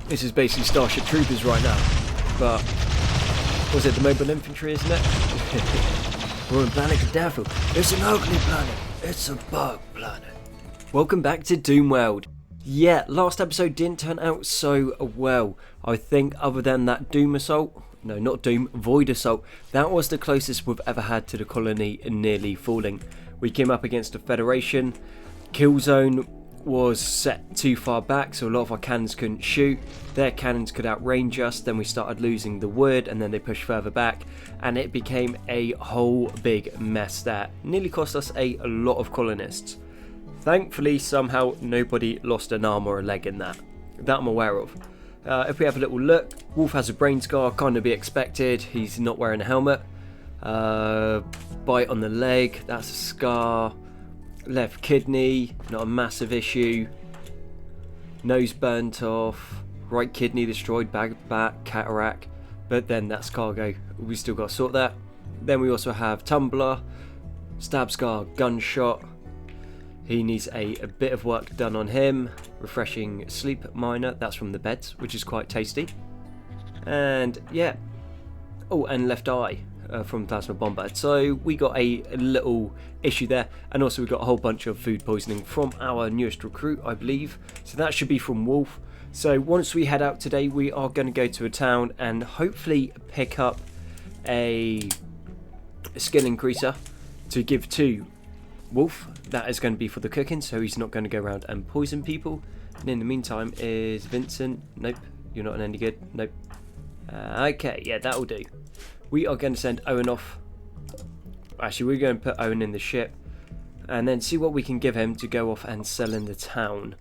This is basically Starship Troopers right now. But, was it the mobile infantry, isn't it? We're on Planet Gaddafi. It's an ugly planet. It's a bug planet. Welcome back to Doomworld. Yeah, last episode didn't turn out so well. I think other than that Doom assault, no, not Doom, Void assault, that was the closest we've ever had to the colony nearly falling. We came up against the Federation. Killzone was set too far back, so a lot of our cannons couldn't shoot. Their cannons could outrange us, then we started losing the wood, and then they pushed further back, and it became a whole big mess that nearly cost us a lot of colonists. Thankfully, somehow nobody lost an arm or a leg in that I'm aware of. If we have a little look, Wolf has a brain scar, kind of be expected. He's not wearing a helmet. Bite on the leg, that's a scar. Left kidney, not a massive issue. Nose burnt off. Right kidney destroyed, back, cataract. But then that's cargo. We still got to sort that. Then we also have Tumbler, stab scar, gunshot. He needs a bit of work done on him. Refreshing sleep miner, that's from the beds, which is quite tasty. And yeah. Oh, and left eye. From Plasma Bombard. So we got a little issue there, and also we got a whole bunch of food poisoning from our newest recruit, I believe. So that should be from Wolf. So once we head out today, we are going to go to a town and hopefully pick up a skill increaser to give to Wolf. That is going to be for the cooking, so he's not going to go around and poison people. And in the meantime, is Vincent? Nope, you're not any good. Nope. Okay, yeah, that will do. We are going to send Owen off. Actually, we're going to put Owen in the ship and then see what we can give him to go off and sell in the town,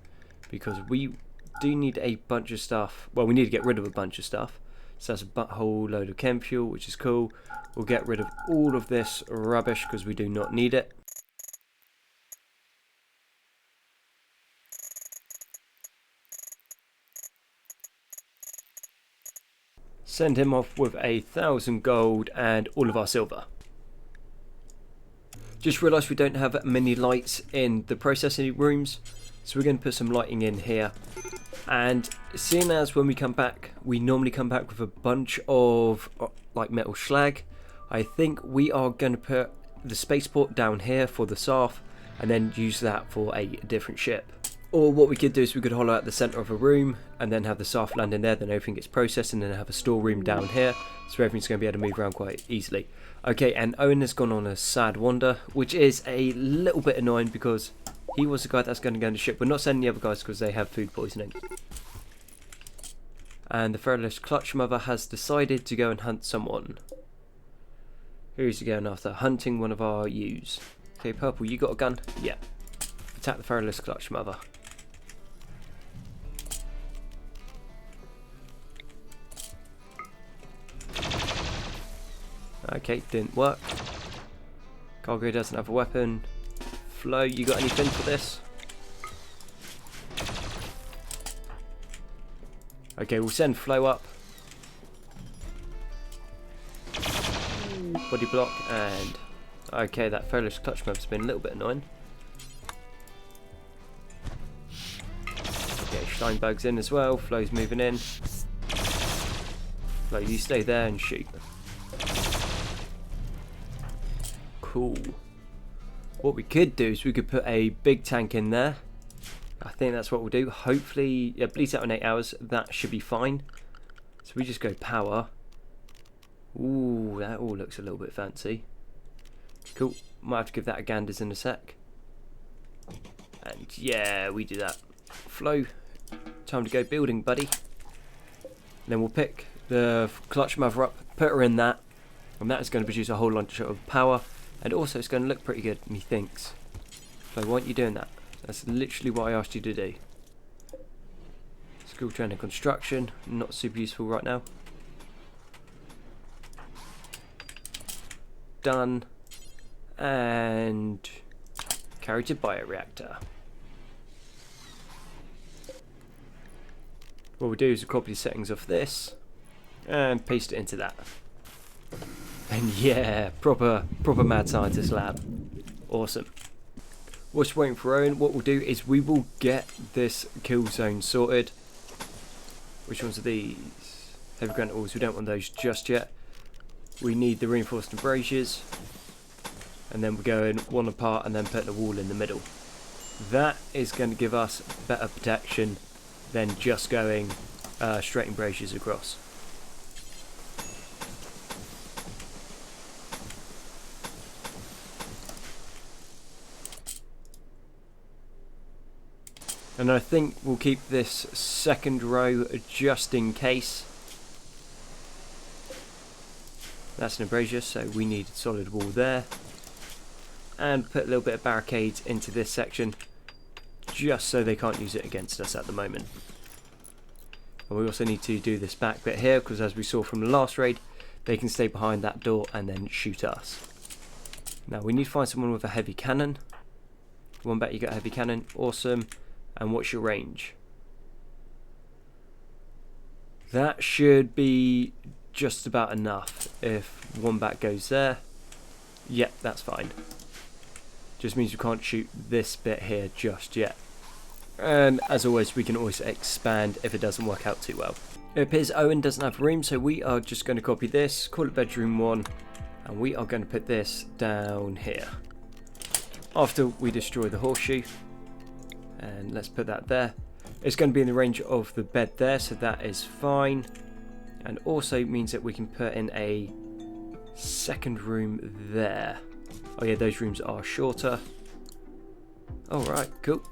because we do need a bunch of stuff. Well, we need to get rid of a bunch of stuff. So that's a whole load of chem fuel, which is cool. We'll get rid of all of this rubbish because we do not need it. Send him off with 1,000 gold and all of our silver. Just realised we don't have many lights in the processing rooms, so we're going to put some lighting in here. And seeing as when we come back, we normally come back with a bunch of like metal slag, I think we are going to put the spaceport down here for the SAF and then use that for a different ship. Or what we could do is we could hollow out the centre of a room and then have the SAF land in there, then everything gets processed, and then have a storeroom down here, so everything's going to be able to move around quite easily. Okay, and Owen has gone on a sad wander, which is a little bit annoying because he was the guy that's going to go on the ship. We're not sending the other guys because they have food poisoning. And the Featherless Clutch Mother has decided to go and hunt someone. Who's he going after? Hunting one of our ewes. Okay, Purple, you got a gun? Yeah. Attack the Featherless Clutch Mother. Okay, didn't work. Cargo doesn't have a weapon. Flo, you got anything for this? Okay, we'll send Flo up. Body block, and okay, that Fearless Clutch Map's been a little bit annoying. Okay, Steinberg's in as well. Flo's moving in. Flo, you stay there and shoot. Cool. What we could do is we could put a big tank in there. I think that's what we'll do. Hopefully, yeah, bleeds out in 8 hours. That should be fine. So we just go power. Ooh, that all looks a little bit fancy. Cool. Might have to give that a ganders in a sec. And yeah, we do that. Flo, time to go building, buddy. And then we'll pick the Clutch Mother up, put her in that, and that is going to produce a whole bunch of power. And also it's going to look pretty good, methinks. So why aren't you doing that? That's literally what I asked you to do. Skill training construction, not super useful right now. Done. And carry to bioreactor. What we'll do is we'll copy the settings of this and paste it into that. And yeah, proper mad scientist lab. Awesome. Whilst waiting for Owen, what we'll do is we will get this kill zone sorted. Which ones are these? Heavy granite walls, we don't want those just yet. We need the reinforced embrasures. And then we're going one apart and then putting a wall in the middle. That is going to give us better protection than just going straight embrasures across. And I think we'll keep this second row just in case. That's an embrasure, so we need a solid wall there. And put a little bit of barricades into this section, just so they can't use it against us at the moment. And we also need to do this back bit here, because as we saw from the last raid, they can stay behind that door and then shoot us. Now we need to find someone with a heavy cannon. One bet you got a heavy cannon, awesome. And what's your range? That should be just about enough. If one bat goes there, yep, that's fine. Just means we can't shoot this bit here just yet. And as always, we can always expand if it doesn't work out too well. It appears Owen doesn't have room, so we are just going to copy this, call it bedroom 1, and we are going to put this down here. After we destroy the horseshoe, and let's put that there. It's going to be in the range of the bed there, so that is fine. And also means that we can put in a second room there. Oh yeah, those rooms are shorter. Alright, cool.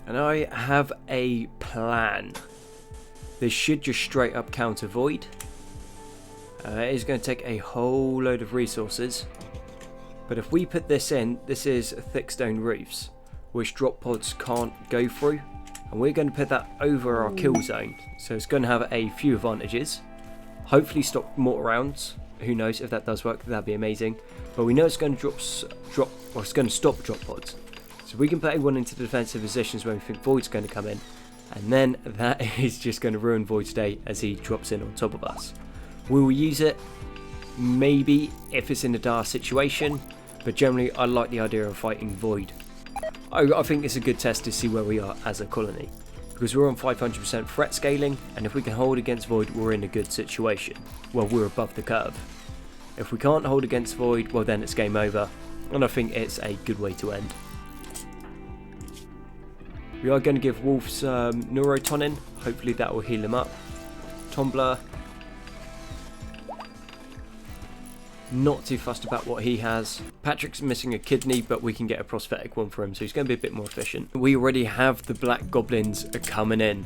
And I have a plan. This should just straight up counter void. It is going to take a whole load of resources. But if we put this in, this is thick stone roofs, which drop pods can't go through. And we're going to put that over our kill zone. So it's going to have a few advantages. Hopefully stop mortar rounds. Who knows, if that does work, that'd be amazing. But we know it's going to it's going to stop drop pods. So we can put everyone into the defensive positions when we think Void's going to come in. And then that is just going to ruin Void's day as he drops in on top of us. We will use it maybe if it's in a dire situation, but generally I like the idea of fighting Void. I think it's a good test to see where we are as a colony, because we're on 500% threat scaling, and if we can hold against Void, we're in a good situation. Well, we're above the curve. If we can't hold against Void, well then it's game over, and I think it's a good way to end. We are going to give Wolf some neurotonin. Hopefully that will heal him up. Tombler. Not too fussed about what he has. Patrick's missing a kidney, but we can get a prosthetic one for him, so he's going to be a bit more efficient. We already have the black goblins coming in.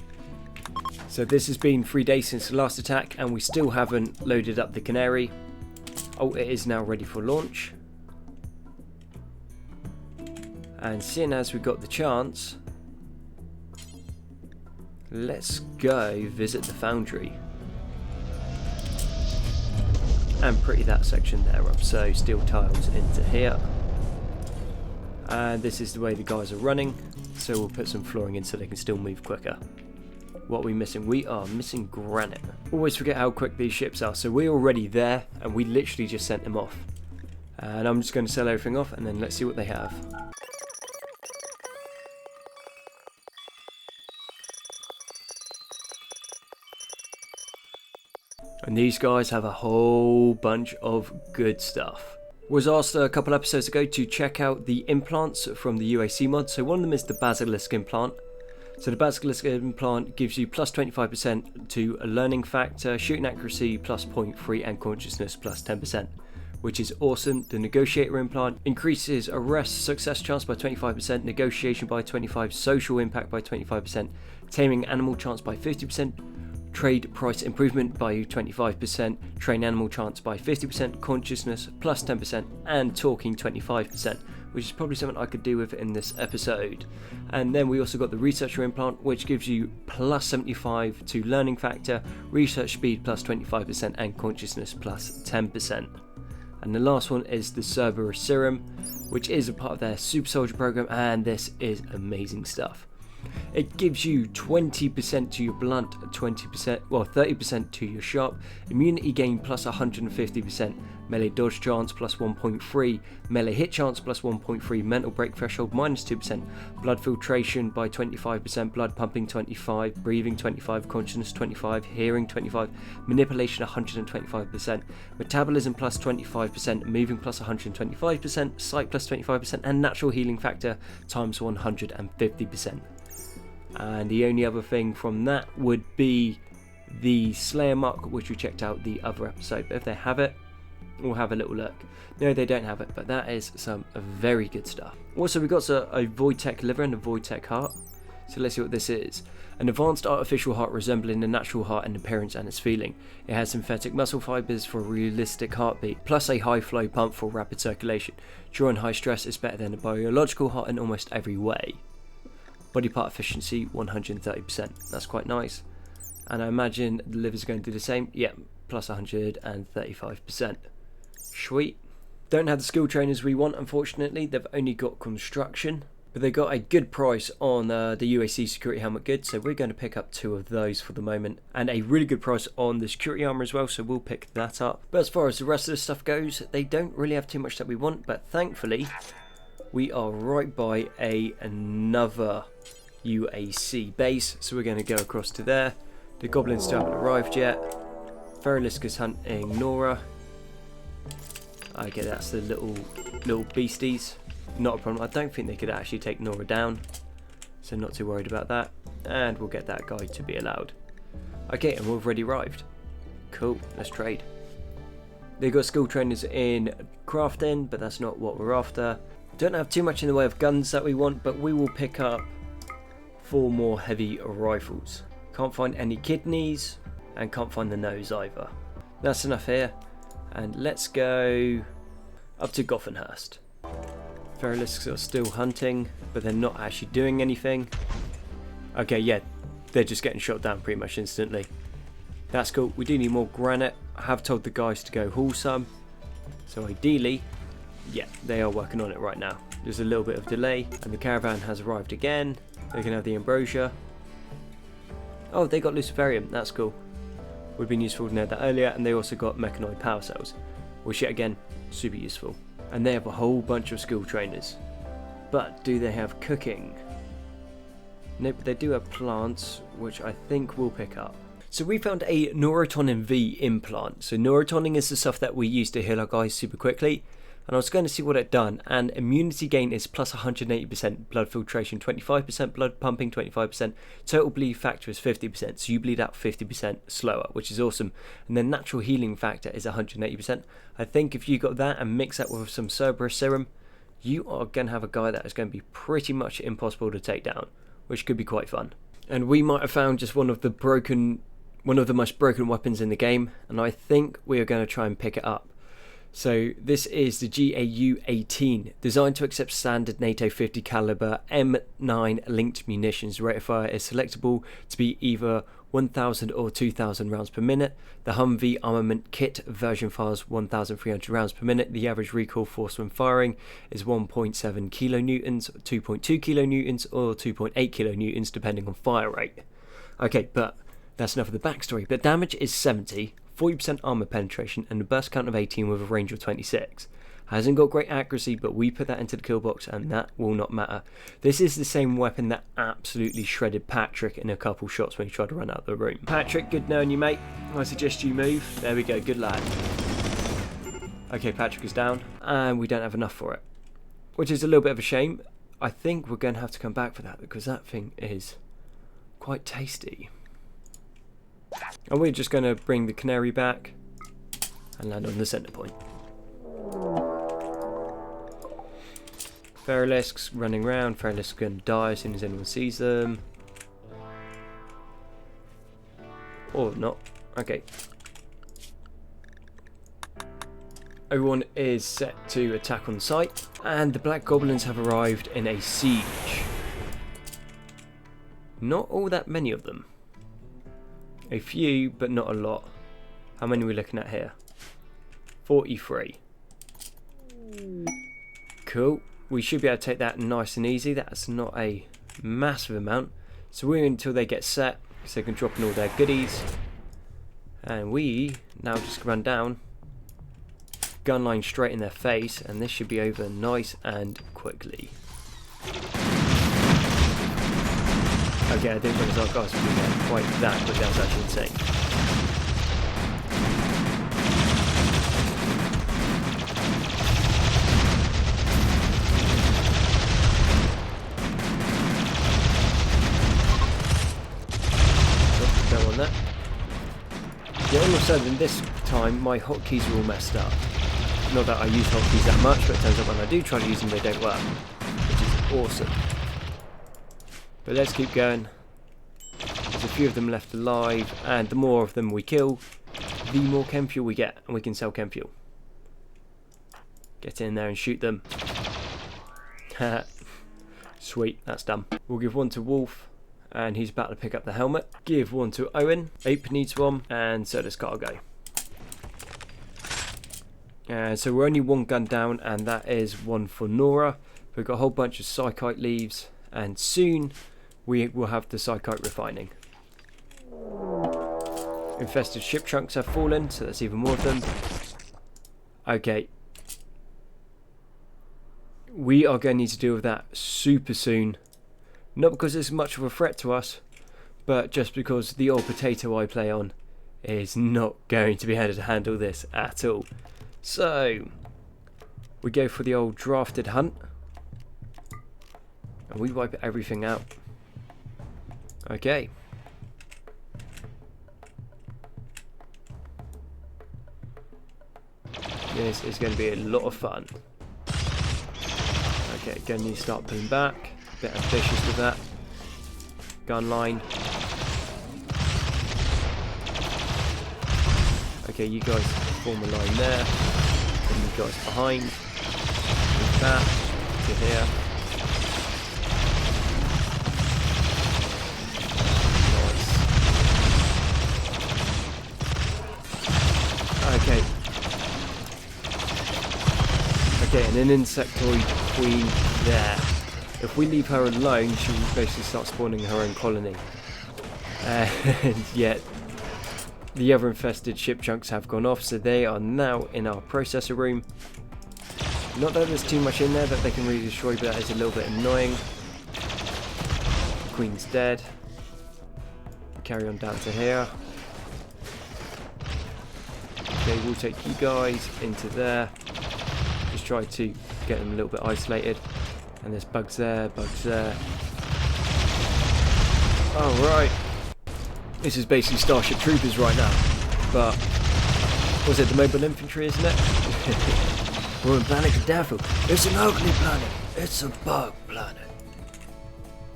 So this has been 3 days since the last attack, and we still haven't loaded up the canary. Oh, it is now ready for launch. And seeing as we got the chance, let's go visit the foundry. And pretty that section there up, so steel tiles into here. And this is the way the guys are running, so we'll put some flooring in so they can still move quicker. What are we missing? We are missing granite. Always forget how quick these ships are, so we're already there and we literally just sent them off. And I'm just going to sell everything off and then let's see what they have. And these guys have a whole bunch of good stuff. Was asked a couple episodes ago to check out the implants from the UAC mod. So one of them is the Basilisk implant. So the Basilisk implant gives you plus 25% to a learning factor, shooting accuracy plus 0.3 and consciousness plus 10%, which is awesome. The Negotiator implant increases arrest success chance by 25%, negotiation by 25%, social impact by 25%, taming animal chance by 50%, trade price improvement by 25%, train animal chance by 50%, consciousness plus 10%, and talking 25%, which is probably something I could do with in this episode. And then we also got the researcher implant, which gives you plus 75 to learning factor, research speed plus 25%, and consciousness plus 10%. And the last one is the Cerberus serum, which is a part of their super soldier program, and this is amazing stuff. It gives you 20% to your blunt, 20%, well 30% to your sharp, immunity gain plus 150%, melee dodge chance plus 1.3, melee hit chance plus 1.3, mental break threshold minus 2%, blood filtration by 25%, blood pumping 25, breathing 25, consciousness 25, hearing 25, manipulation 125%, metabolism plus 25%, moving plus 125%, sight plus 25%, and natural healing factor times 150%. And the only other thing from that would be the Slayer mark, which we checked out the other episode. But if they have it, we'll have a little look. No, they don't have it, but that is some very good stuff. Also, we've got a Void Tech liver and a Void Tech heart. So let's see what this is. An advanced artificial heart resembling a natural heart in appearance and its feeling. It has synthetic muscle fibers for a realistic heartbeat, plus a high flow pump for rapid circulation. During high stress, it's better than a biological heart in almost every way. Body part efficiency 130%. That's quite nice. And I imagine the liver's going to do the same. Yeah, plus 135%. Sweet. Don't have the skill trainers we want, unfortunately. They've only got construction. But they got a good price on the UAC security helmet goods, so we're going to pick up 2 of those for the moment. And a really good price on the security armor as well, so we'll pick that up. But as far as the rest of the stuff goes, they don't really have too much that we want, but thankfully we are right by another UAC base, so we're going to go across to there. The goblins still haven't arrived yet. Feralisk is hunting Nora. Okay, that's the little beasties. Not a problem. I don't think they could actually take Nora down, so not too worried about that. And we'll get that guy to be allowed. Okay, and we've already arrived. Cool, let's trade. They got skill trainers in crafting, but that's not what we're after. Don't have too much in the way of guns that we want, but we will pick up 4 more heavy rifles. Can't find any kidneys, and can't find the nose either. That's enough here, and let's go up to Gothenhurst. Feralisks are still hunting, but they're not actually doing anything. Okay, yeah, they're just getting shot down pretty much instantly. That's cool. We do need more granite. I have told the guys to go haul some, so ideally, yeah, they are working on it right now. There's a little bit of delay, and the caravan has arrived again. They can have the ambrosia. Oh, they got luciferium. That's cool. Would have been useful to know that earlier, and they also got mechanoid power cells, which yet again, super useful. And they have a whole bunch of skill trainers. But do they have cooking? Nope, they do have plants, which I think we'll pick up. So we found a Neurotonin V implant. So Neurotonin is the stuff that we use to heal our guys super quickly. And I was going to see what it done, and immunity gain is plus 180%, blood filtration 25%, blood pumping 25%, total bleed factor is 50%, so you bleed out 50% slower, which is awesome. And then natural healing factor is 180%. I think if you got that and mix that with some Cerberus serum, you are going to have a guy that is going to be pretty much impossible to take down, which could be quite fun. And we might have found just one of the most broken weapons in the game, and I think we are going to try and pick it up. So this is the GAU-18, designed to accept standard NATO 50 caliber M9 linked munitions. Rate of fire is selectable to be either 1,000 or 2,000 rounds per minute. The Humvee armament kit version fires 1,300 rounds per minute. The average recoil force when firing is 1.7 kilonewtons, 2.2 kilonewtons, or 2.8 kilonewtons depending on fire rate. Okay, but that's enough of the backstory. But damage is 70. 40% armor penetration and a burst count of 18 with a range of 26. Hasn't got great accuracy, but we put that into the kill box and that will not matter. This is the same weapon that absolutely shredded Patrick in a couple shots when he tried to run out of the room. Patrick, good knowing you, mate. I suggest you move. There we go, good lad. Okay, Patrick is down and we don't have enough for it, which is a little bit of a shame. I think we're going to have to come back for that because that thing is quite tasty. And we're just going to bring the canary back and land on the center point. Feralisks running around. Feralisks are going to die as soon as anyone sees them. Or not. Okay. Everyone is set to attack on sight. And the black goblins have arrived in a siege. Not all that many of them. A few, but not a lot. How many are we looking at here? 43. Cool. We should be able to take that nice and easy. That's not a massive amount. So we're until they get set, so they can drop in all their goodies. And we now just run down, gun line straight in their face, and this should be over nice and quickly. Okay, I didn't realise our guys would be there quite that quick. That was actually insane. Don't want that. Yeah, all of a sudden this time my hotkeys are all messed up. Not that I use hotkeys that much, but it turns out when I do try to use them they don't work, which is awesome. But let's keep going. There's a few of them left alive, and the more of them we kill, the more chem fuel we get, and we can sell chem fuel. Get in there and shoot them. Sweet, that's done. We'll give one to Wolf, and he's about to pick up the helmet. Give one to Owen. Ape needs one, and so does Cargo. So we're only one gun down, and that is one for Nora. We've got a whole bunch of Psychite leaves, and soon we will have the Psychite refining. Infested ship chunks have fallen, so that's even more of them. Okay. We are going to need to deal with that super soon. Not because it's much of a threat to us, but just because the old potato I play on is not going to be able to handle this at all. So, we go for the old drafted hunt, and we wipe everything out. Okay. This is going to be a lot of fun. Okay, going to need to start pulling back. A bit ambitious with that. Gun line. Okay, you guys form a line there. And you guys behind. With that to here. Okay. Okay, and an insectoid queen there. If we leave her alone, she will basically start spawning her own colony. And yet, the other infested ship chunks have gone off, so they are now in our processor room. Not that there's too much in there that they can really destroy, but that is a little bit annoying. The queen's dead. Carry on down to here. Okay, we'll take you guys into there. Just try to get them a little bit isolated. And there's bugs there, bugs there. Alright. This is basically Starship Troopers right now. But, was it the mobile infantry, isn't it? We're on planet Gaddafi. It's an ugly planet. It's a bug planet.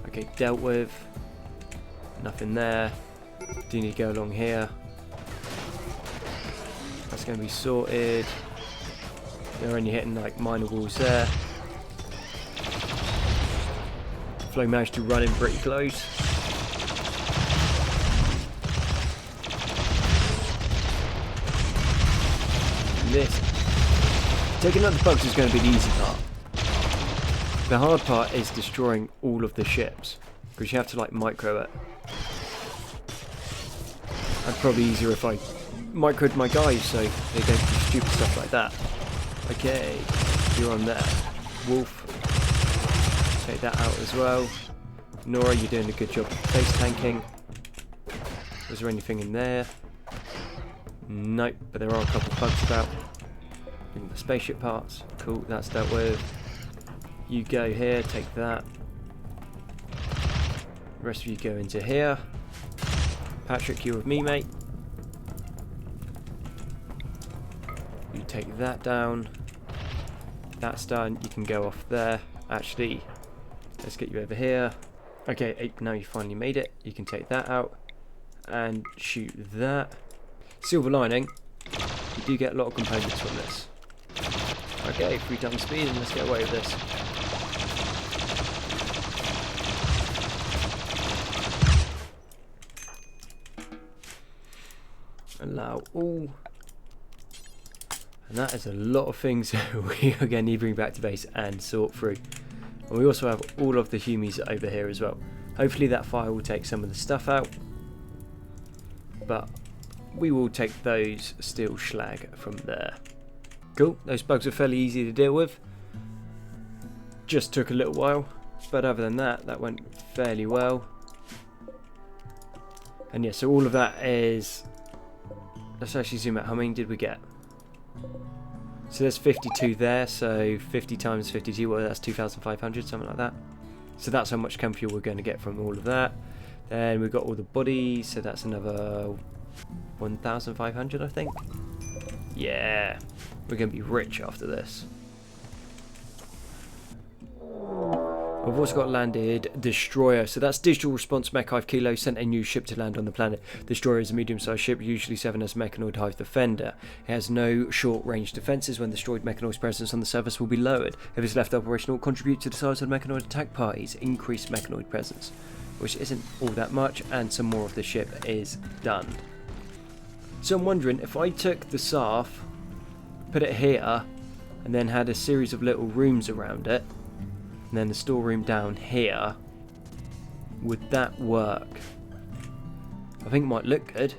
Okay, dealt with. Nothing there. Do need to go along here. That's going to be sorted. They're only hitting like minor walls there. Flo managed to run in pretty close. This. Taking out the bugs is going to be the easy part. The hard part is destroying all of the ships, because you have to like micro it. And probably easier if I microed my guys so they don't do stupid stuff like that. Okay, you're on there. Wolf, take that out as well. Nora, you're doing a good job of face tanking. Was there anything in there? Nope, but there are a couple of bugs about. The spaceship parts, cool, that's dealt with. You go here, take that. The rest of you go into here. Patrick, you're with me, mate. You take that down. That's done. You can go off there. Actually, let's get you over here. Okay, Ape, now you finally made it. You can take that out and shoot that. Silver lining, you do get a lot of components from this. Okay, 3 times speed, and let's get away with this. Allow all. And that is a lot of things we are going to need to bring back to base and sort through. And we also have all of the humies over here as well. Hopefully that fire will take some of the stuff out. But we will take those steel slag from there. Cool, those bugs are fairly easy to deal with. Just took a little while, but other than that, that went fairly well. And yeah, so all of that is... Let's actually zoom out. How many did we get? So there's 52 there, so 50 times 52, well that's 2,500, something like that. So that's how much chem fuel we're going to get from all of that. Then we've got all the bodies, so that's another 1,500 I think. Yeah, we're going to be rich after this. We've also got landed Destroyer, so that's Digital Response Mech Hive Kilo, sent a new ship to land on the planet. Destroyer is a medium-sized ship, usually serving as a Mechanoid Hive Defender. It has no short-range defences. When destroyed, Mechanoid's presence on the surface will be lowered. If it's left operational, contribute to the size of the Mechanoid attack parties, increase Mechanoid presence, which isn't all that much, and some more of the ship is done. So I'm wondering, if I took the SAF, put it here, and then had a series of little rooms around it, and then the storeroom down here, would that work? I think it might look good,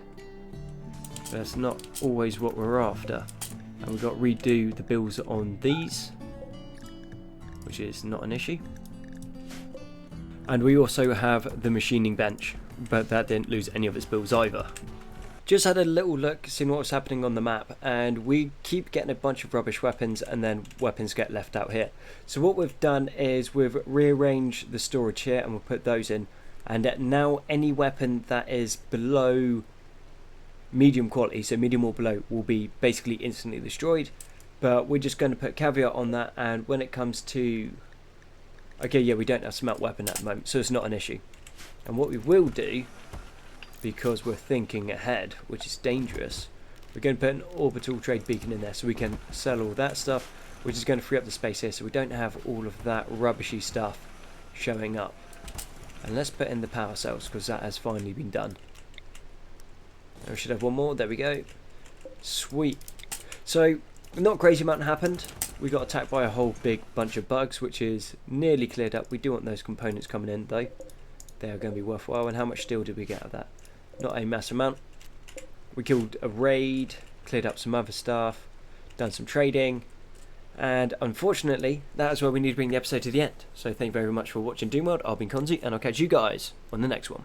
but that's not always what we're after. And we've got to redo the bills on these, which is not an issue. And we also have the machining bench, but that didn't lose any of its bills either. Just had a little look, seeing what was happening on the map, and we keep getting a bunch of rubbish weapons, and then weapons get left out here. So what we've done is we've rearranged the storage here, and we'll put those in. And now any weapon that is below medium quality, so medium or below, will be basically instantly destroyed. But we're just going to put caveat on that, and when it comes to... Okay, yeah, we don't have smelt weapon at the moment, so it's not an issue. And what we will do, because we're thinking ahead, which is dangerous, we're going to put an orbital trade beacon in there so we can sell all that stuff, which is going to free up the space here so we don't have all of that rubbishy stuff showing up. And let's put in the power cells, because that has finally been done. And we should have one more. There we go. Sweet. So not a crazy amount happened. We got attacked by a whole big bunch of bugs, which is nearly cleared up. We do want those components coming in though. They are going to be worthwhile. And how much steel did we get out of that? Not a mass amount. We killed a raid, cleared up some other stuff, done some trading, and unfortunately that is where we need to bring the episode to the end. So thank you very much for watching Doomworld. I've been Konzi, and I'll catch you guys on the next one.